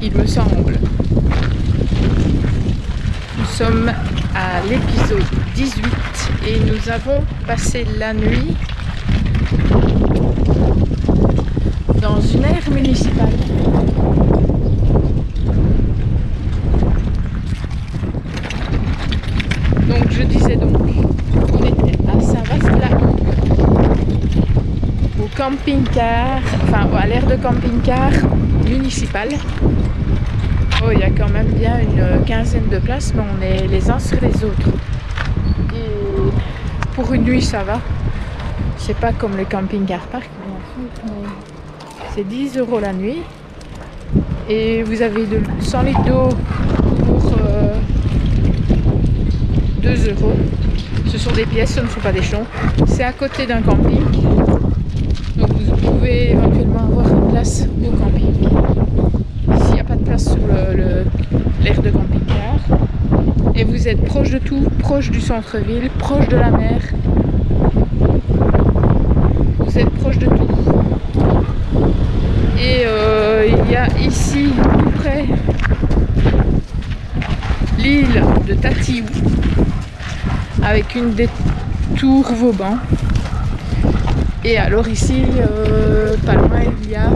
il me semble. Nous sommes à l'épisode 18 et nous avons passé la nuit dans une aire municipale. Donc je disais donc, on était à Saint-Vaast-Lac, au camping-car, enfin à l'aire de camping-car municipal. Oh, il y a quand même bien une quinzaine de places, mais on est les uns sur les autres. Et pour une nuit, ça va. C'est pas comme le camping-car park, bien sûr, mais c'est 10 € la nuit. Et vous avez 100 litres d'eau pour 2 €. Ce sont des pièces, ce ne sont pas des champs. C'est à côté d'un camping. Donc vous pouvez éventuellement avoir une place au camping. S'il n'y a pas de place sur l'aire de camping-car. Et vous êtes proche de tout, proche du centre-ville, proche de la mer. Vous êtes proche de tout. Et il y a ici, tout près, l'île de Tatiou, avec une des tours Vauban. Et alors ici, pas loin, il y a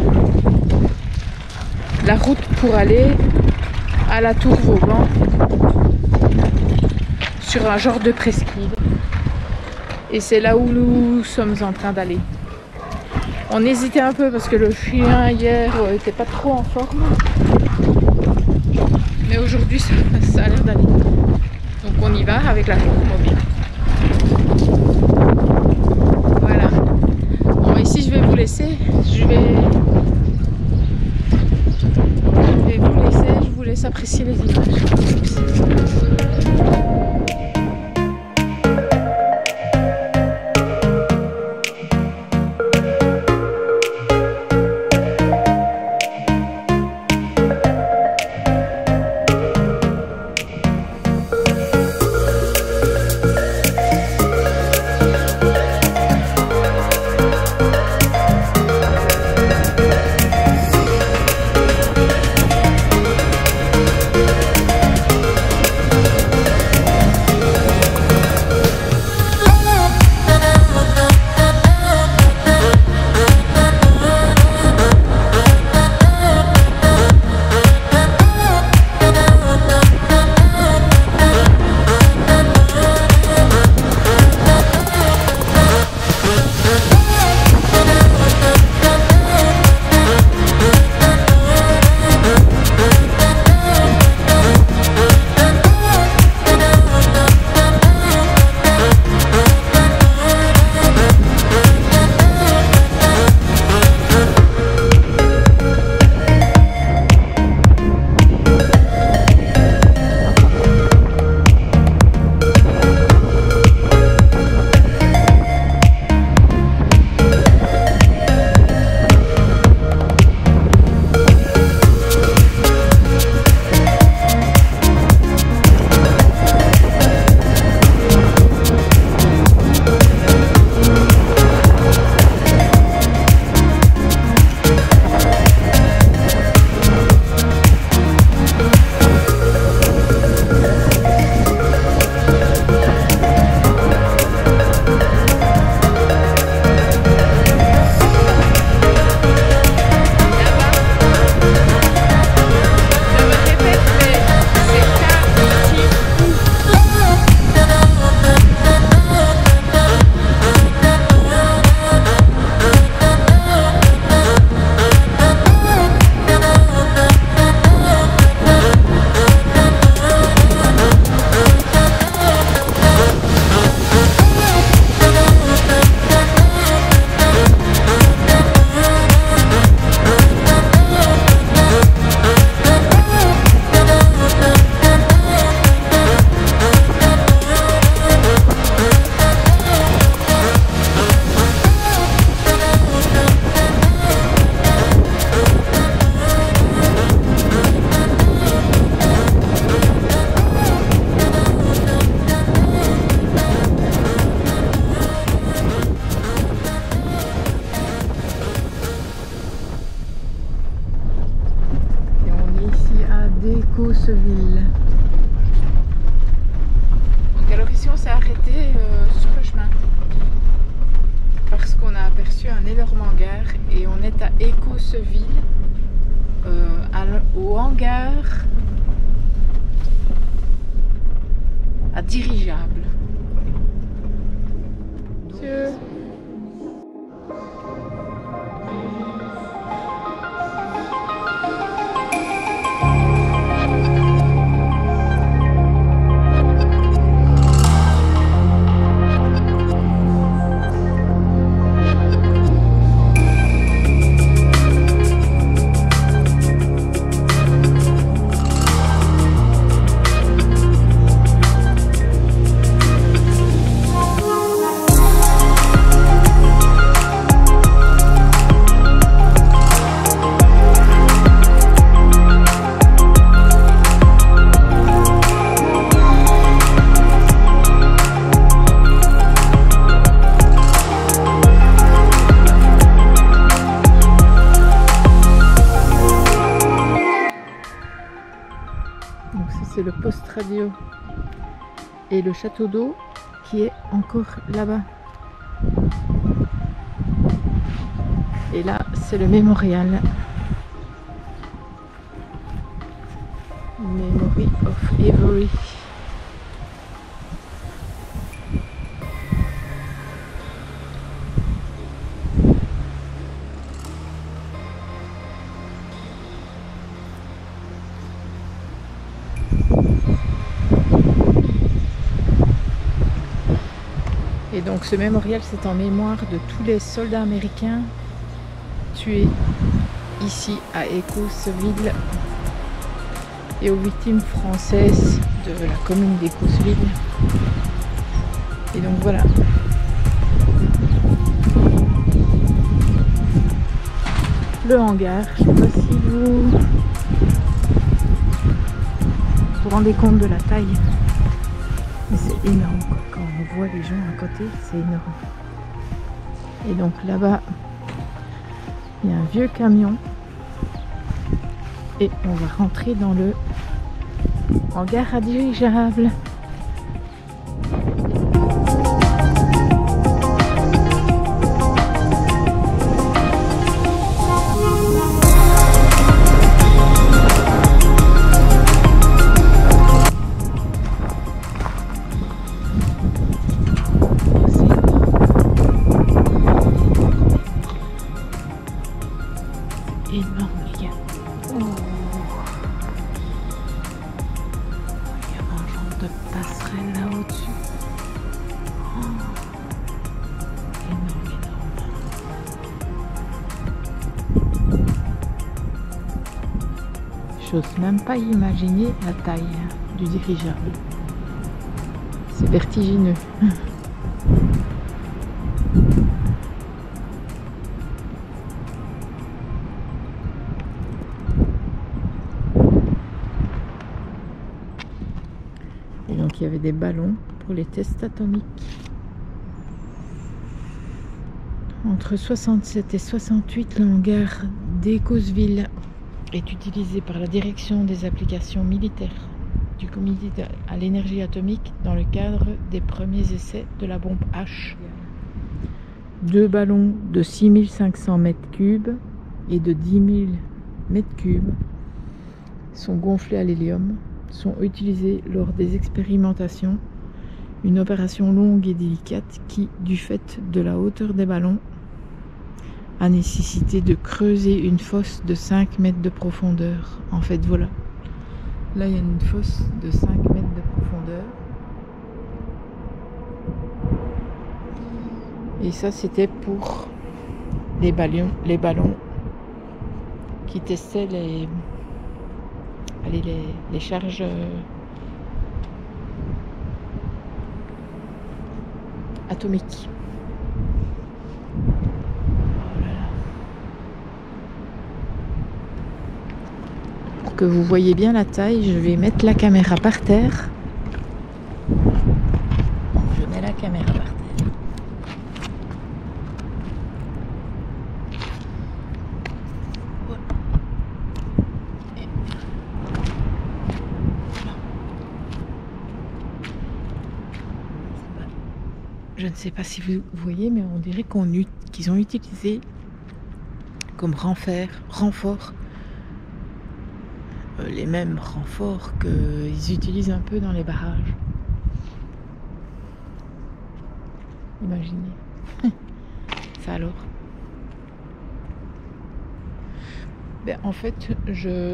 la route pour aller à la tour Vauban, sur un genre de presqu'île. Et c'est là où nous sommes en train d'aller. On hésitait un peu parce que le chien hier était pas trop en forme. Mais aujourd'hui ça a l'air d'aller. Donc on y va avec la tour mobile. Voilà. Bon, ici je vais vous laisser. Je vous laisse apprécier les images. d'Écosseville. Donc alors ici on s'est arrêté sur le chemin parce qu'on a aperçu un énorme hangar et on est à Écosseville, au hangar à dirigeable. Monsieur. C'est le poste radio et le château d'eau qui est encore là-bas. Et là, c'est le mémorial. Memory of Avery. Et donc ce mémorial, c'est en mémoire de tous les soldats américains tués ici à Écosseville et aux victimes françaises de la commune d'Écosseville. Et donc voilà. Le hangar, je ne sais pas si vous vous rendez compte de la taille. Mais c'est énorme quoi. Quand on voit les gens à côté, c'est énorme. Et donc là-bas, il y a un vieux camion. Et on va rentrer dans le hangar à dirigeable. Énorme les gars. Oh. Il y a un genre de passerelle là au-dessus. Oh. Énorme, énorme. J'ose même pas imaginer la taille du dirigeable. C'est vertigineux. Et donc il y avait des ballons pour les tests atomiques. Entre 67 et 68, le hangar d'Écosseville est utilisé par la direction des applications militaires du comité à l'énergie atomique dans le cadre des premiers essais de la bombe H. 2 ballons de 6500 m3 et de 10 000 m3 sont gonflés à l'hélium, sont utilisés lors des expérimentations, une opération longue et délicate qui, du fait de la hauteur des ballons, a nécessité de creuser une fosse de 5 mètres de profondeur. En fait, voilà. Là, il y a une fosse de 5 mètres de profondeur. Et ça, c'était pour les ballons qui testaient les charges atomiques. Pour que vous voyez bien la taille, je vais mettre la caméra par terre. Je mets la caméra par terre. je ne sais pas si vous voyez, mais on dirait qu'ils ont utilisé comme renfort les mêmes renforts qu'ils utilisent un peu dans les barrages. Imaginez. Ça alors. Ben, en fait,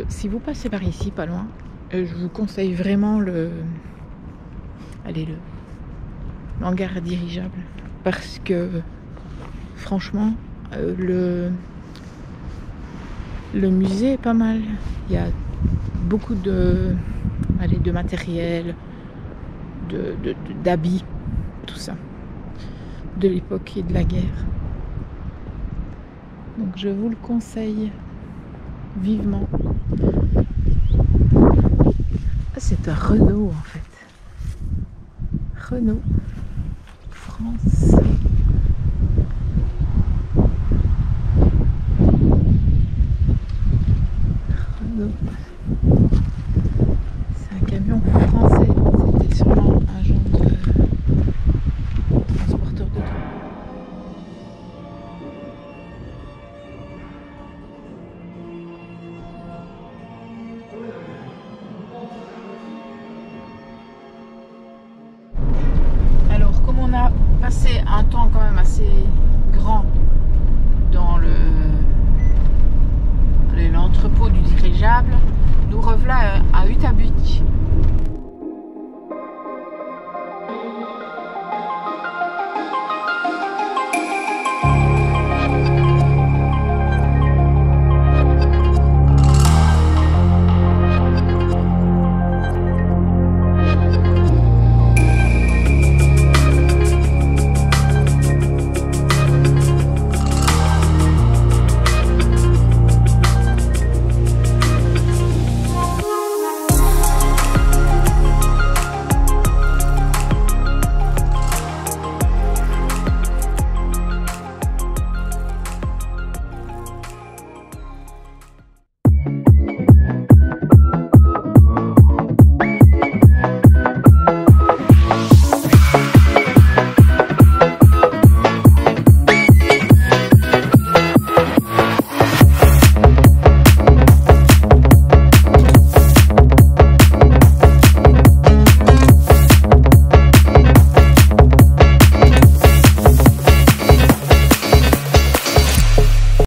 si vous passez par ici, pas loin, je vous conseille vraiment le hangar dirigeable. Parce que, franchement, le musée est pas mal. Il y a beaucoup de matériel, d'habits, tout ça, de l'époque et de la guerre. Donc je vous le conseille vivement. Ah, c'est un Renault en fait. Renault France. Renault. C'est un camion français. C'était sûrement un genre de transporteur de trucs. Alors, comme on a passé un temps quand même assez grand dans l'entrepôt du dirigeable,